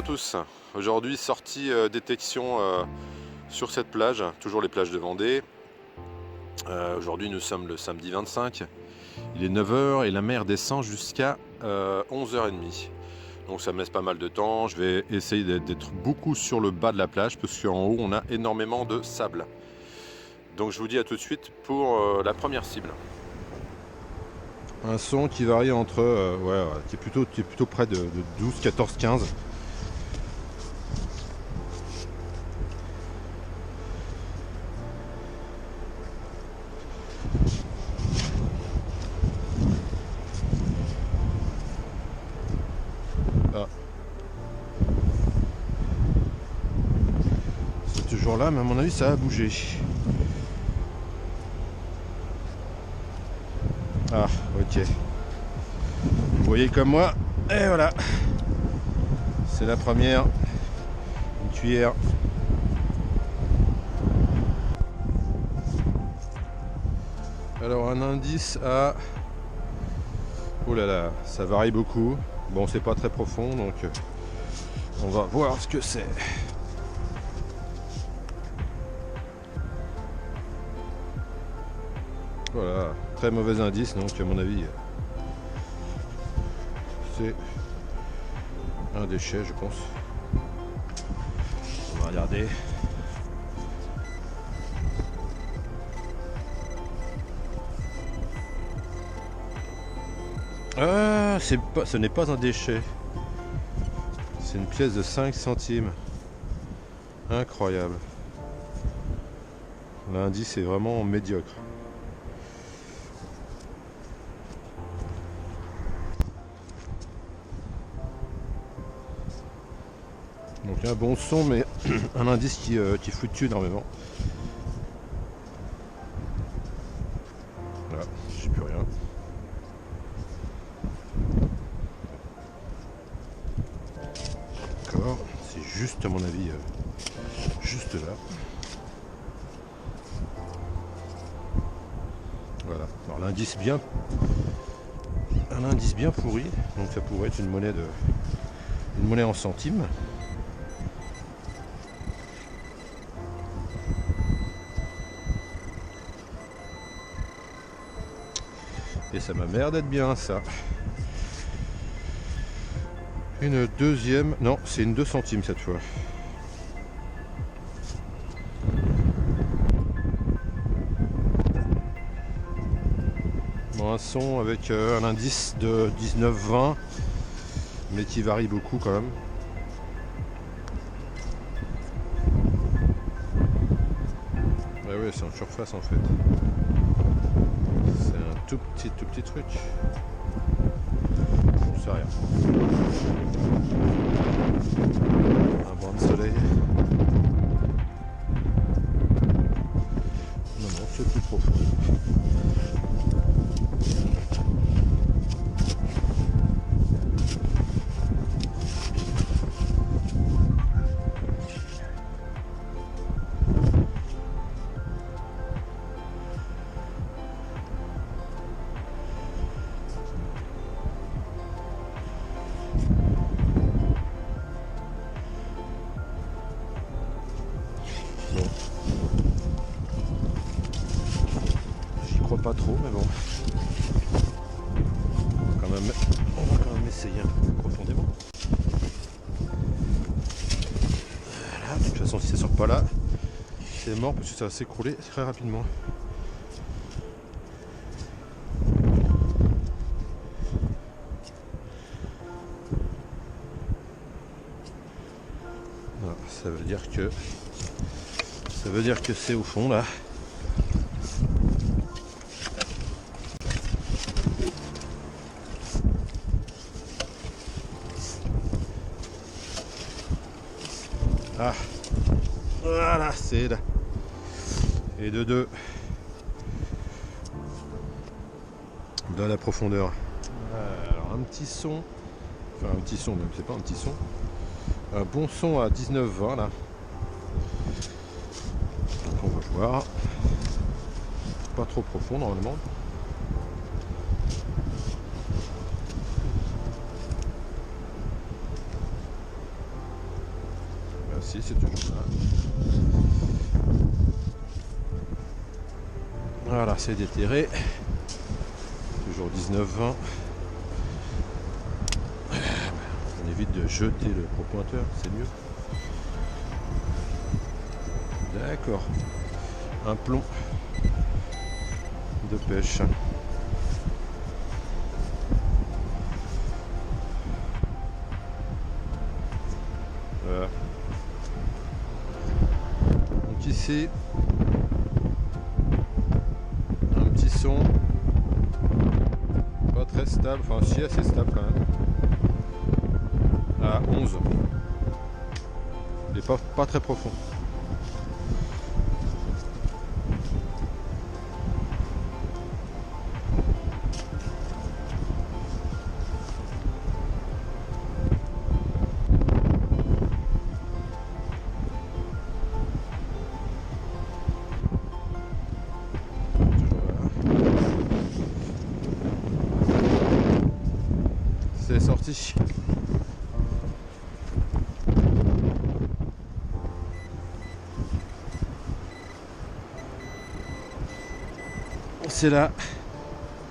tous. Aujourd'hui, sortie détection sur cette plage, toujours les plages de Vendée. Aujourd'hui, nous sommes le samedi 25. Il est 9 h et la mer descend jusqu'à 11 h 30. Donc ça me laisse pas mal de temps. Je vais essayer d'être beaucoup sur le bas de la plage parce qu'en haut, on a énormément de sable. Donc je vous dis à tout de suite pour la première cible. Un son qui varie entre, qui est plutôt près de 12, 14, 15. Ah. C'est toujours là, mais à mon avis ça a bougé. Ah, ok. Vous voyez comme moi, et voilà. C'est la première. Une cuillère. Alors un indice à... Oh là là, ça varie beaucoup. Bon, c'est pas très profond, donc on va voir ce que c'est. Voilà, très mauvais indice, donc à mon avis, c'est un déchet, je pense. On va regarder. Ah, ce n'est pas un déchet. C'est une pièce de 5 centimes. Incroyable. L'indice est vraiment médiocre. Donc un bon son, mais un indice qui fluctue énormément. Voilà, j'ai plus rien. D'accord, c'est juste à mon avis, juste là. Voilà, alors l'indice bien, un indice bien pourri, donc ça pourrait être une monnaie en centimes. Et ça m'a l'air d'être bien ça. Une deuxième, non, c'est une 2 centimes cette fois. Bon, un son avec un indice de 19-20, mais qui varie beaucoup quand même. Ah oui, c'est en surface en fait. C'est un tout petit truc. Je sais rien. Un banc de soleil. Non, c'est plus profond. Bon. J'y crois pas trop, mais bon. On va quand même essayer un peu plus profondément. Voilà. De toute façon, si ça sort pas là, c'est mort parce que ça va s'écrouler très rapidement. Voilà, ça veut dire que c'est au fond là. Ah, voilà, c'est là. Et de 2 dans la profondeur. Alors un petit son, enfin un petit son, même c'est pas un petit son. Un bon son à 19-20 là. Donc on va voir. Pas trop profond normalement. Si, c'est toujours là. Voilà, c'est déterré. Toujours 19-20. On évite de jeter le gros-pointeur, c'est mieux. D'accord. Un plomb de pêche. Voilà. Donc ici, un petit son. Pas très stable, enfin si assez stable quand même. À 11. Il n'est pas très profond. C'est sorti. C'est là.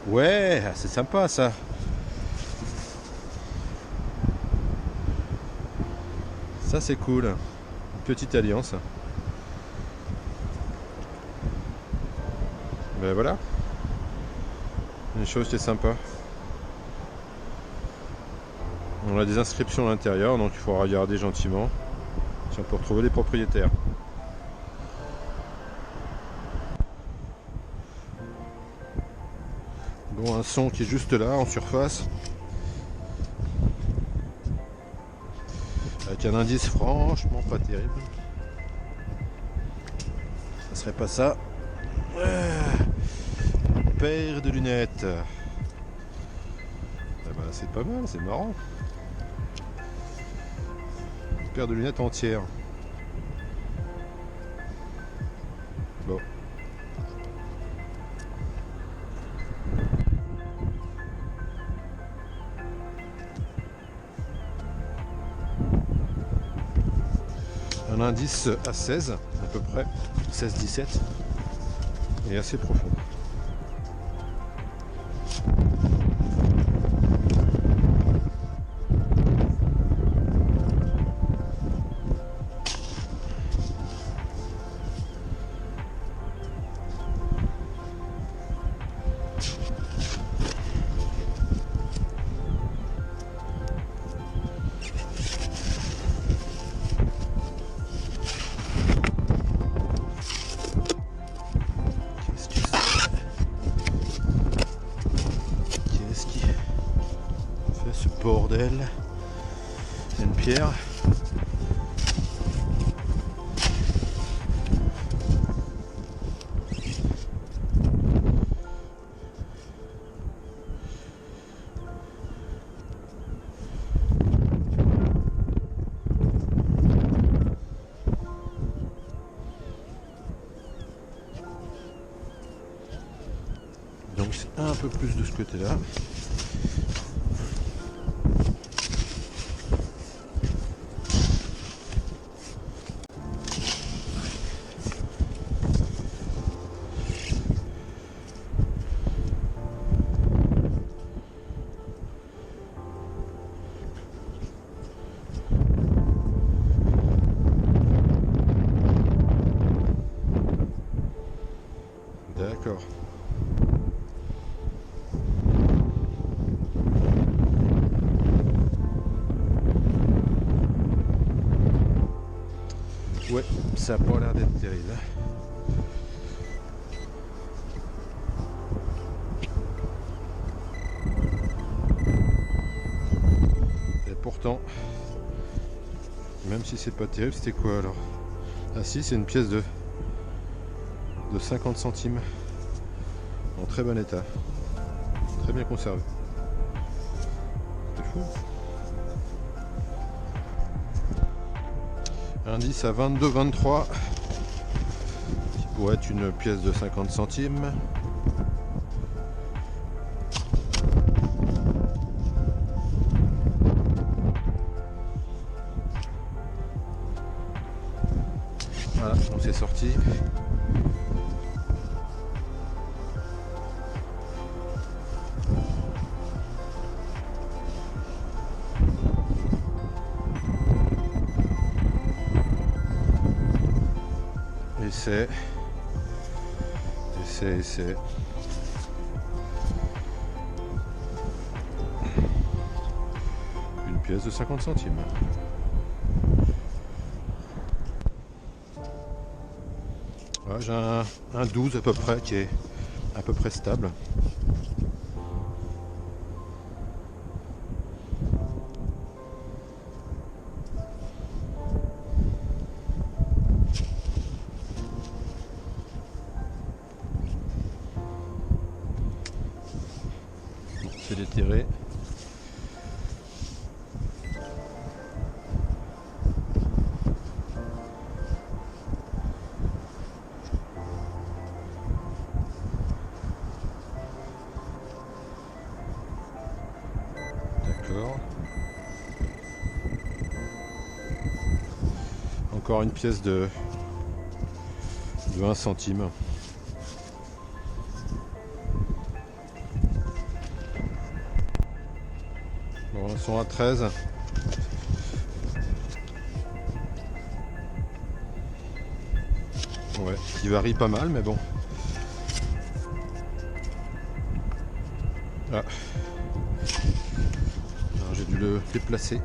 Ouais, c'est sympa ça. Ça c'est cool. Une petite alliance. Ben voilà. Une chose qui est sympa. On a des inscriptions à l'intérieur, donc il faut regarder gentiment si on peut retrouver les propriétaires. Bon, un son qui est juste là en surface, avec un indice franchement pas terrible. Ça serait pas ça. Paire de lunettes. Eh ben, c'est pas mal, c'est marrant. Une paire de lunettes entières. Bon. Un indice à 16 à peu près, 16-17, et assez profond. Bordel, c'est une pierre. Donc c'est un peu plus de ce côté-là. D'accord. Ouais, ça n'a pas l'air d'être terrible. Et pourtant, même si c'est pas terrible, c'était quoi alors? Ah si, c'est une pièce de 50 centimes en très bon état, très bien conservé. C'est fou. Indice à 22-23 qui pourrait être une pièce de 50 centimes. c'est sorti. Essai. Une pièce de 50 centimes. Voilà, j'ai un 12 à peu près qui est à peu près stable. C'est déterré. D'accord. Encore une pièce de 1 centime. Bon, elles sont à 13. Ouais, qui varie pas mal, mais bon. Ah. J'ai dû le déplacer.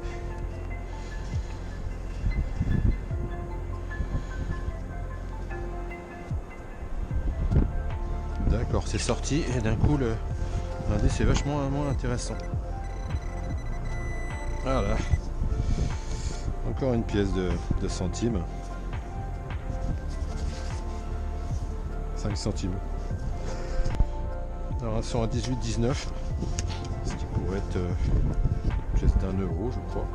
D'accord, c'est sorti et d'un coup l'indice c'est vachement moins intéressant. Voilà. Encore une pièce de centimes. 5 centimes. Alors elles sont à 18,19. Ce qui pourrait être une pièce d'1 euro, je crois.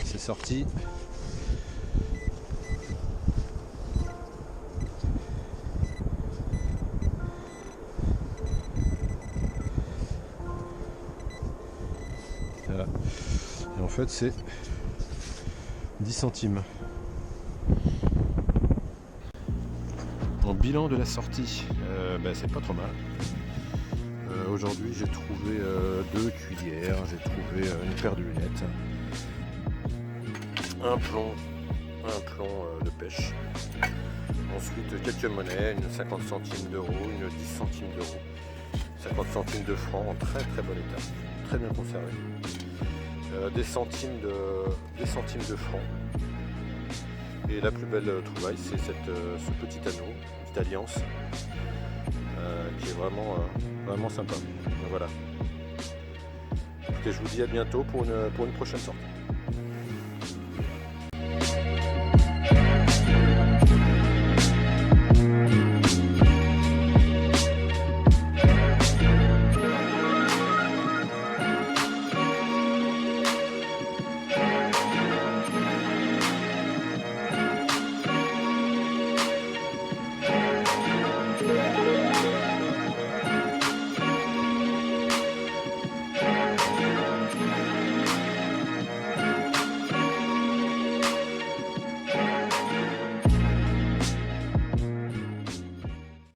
C'est sorti. Voilà. Et en fait c'est 10 centimes. En bilan de la sortie, c'est pas trop mal. Aujourd'hui j'ai trouvé 2 cuillères, j'ai trouvé une paire de lunettes, un plomb de pêche, ensuite quelques monnaies, une 50 centimes d'euros, une 10 centimes d'euros, 50 centimes de francs en très très bon état, très bien conservé, des centimes de francs, et la plus belle trouvaille c'est ce petit anneau, une petite alliance qui est vraiment sympa. Donc voilà. Et je vous dis à bientôt pour une prochaine sortie.